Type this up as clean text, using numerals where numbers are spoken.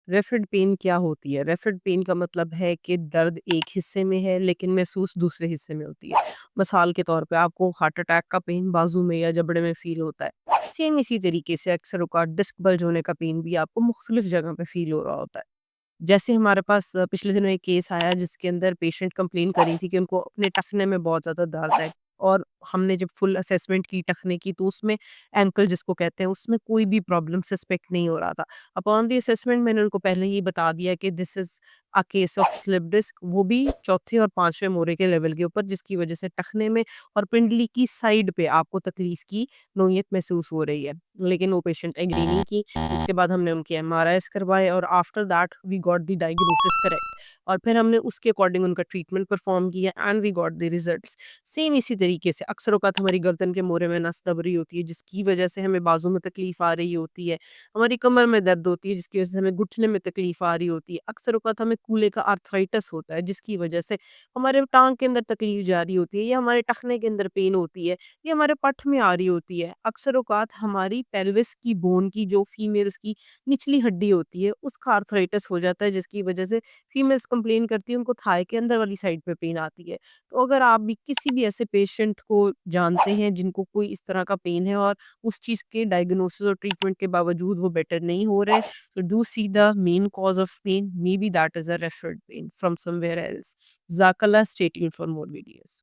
रेफिड pen क्या होती है? रेफिड पेन का मतलब है कि दर्द एक हिस्से में है लेकिन महसूस दूसरे हिस्से में होती है। मिसाल के तौर पे आपको हार्ट अटैक का पेन बाजू में या जबड़े में फ़ील होता है। सेम इसी तरीके से अक्सर औक़ात डिस्क बल्ज होने का पेन भी आपको मुख्तलिफ जगह पे फ़ील हो रहा होता है। जैसे हमारे पास पिछले दिनों एक केस आया जिसके अंदर पेशेंट कंप्लेन कर रही थी कि उनको अपने टखने में बहुत ज़्यादा दर्द है और हमने जब फुल असेसमेंट की टखने की तो उसमें एंकल जिसको कहते हैं उसमें कोई भी प्रॉब्लम सस्पेक्ट नहीं हो रहा था। अपॉन द असेसमेंट मैंने उनको पहले ही बता दिया कि this is a case of slip disc, वो भी चौथे और 5वें मोरे के लेवल के ऊपर, जिसकी वज़ह से टखने में और पिंडली की साइड पे आपको तकलीफ़ की नोयत महसूस हो रही है। लेकिन वो पेशेंट एग्री नहीं की। उसके बाद हमने उनके एमआरआईज़ करवाए और after that we got the diagnosis correct और फिर हमने उसके अकॉर्डिंग उनका ट्रीटमेंट परफॉर्म किया and we got the results. Same इसी तरीके से अक्सर औक़ात हमारी गर्दन के मोरे में नस दब रही होती है जिसकी वजह से हमें बाजू में तकलीफ़ आ रही होती है। हमारी कमर में दर्द होती है जिसकी वजह से हमें घुटने में तकलीफ़ आ रही होती है। अक्सर औक़ात हमें कूल्हे का आर्थराइटिस होता है जिसकी वजह से हमारे टाँग के अंदर तकलीफ़ जा रही होती है या हमारे टखने के अंदर पेन होती है या हमारे पठ में आ रही होती है। अक्सर औक़ात हमारी पेल्विस की बोन की जो फीमेल्स की निचली हड्डी होती है उसका आर्थराइटिस हो जाता है जिसकी वजह से फीमेल्स कंप्लेन करती हैं उनको थाई के अंदर वाली साइड पे पेन आती है। तो अगर आप भी किसी भी ऐसे पेशेंट को जानते हैं जिनको कोई इस तरह का पेन है और उस चीज़ के डायग्नोसिस और ट्रीटमेंट के बावजूद वो बेटर नहीं हो रहे, so do see the main cause of pain. Maybe that is a referred pain from somewhere else. Jazakallah, stay tuned for more videos.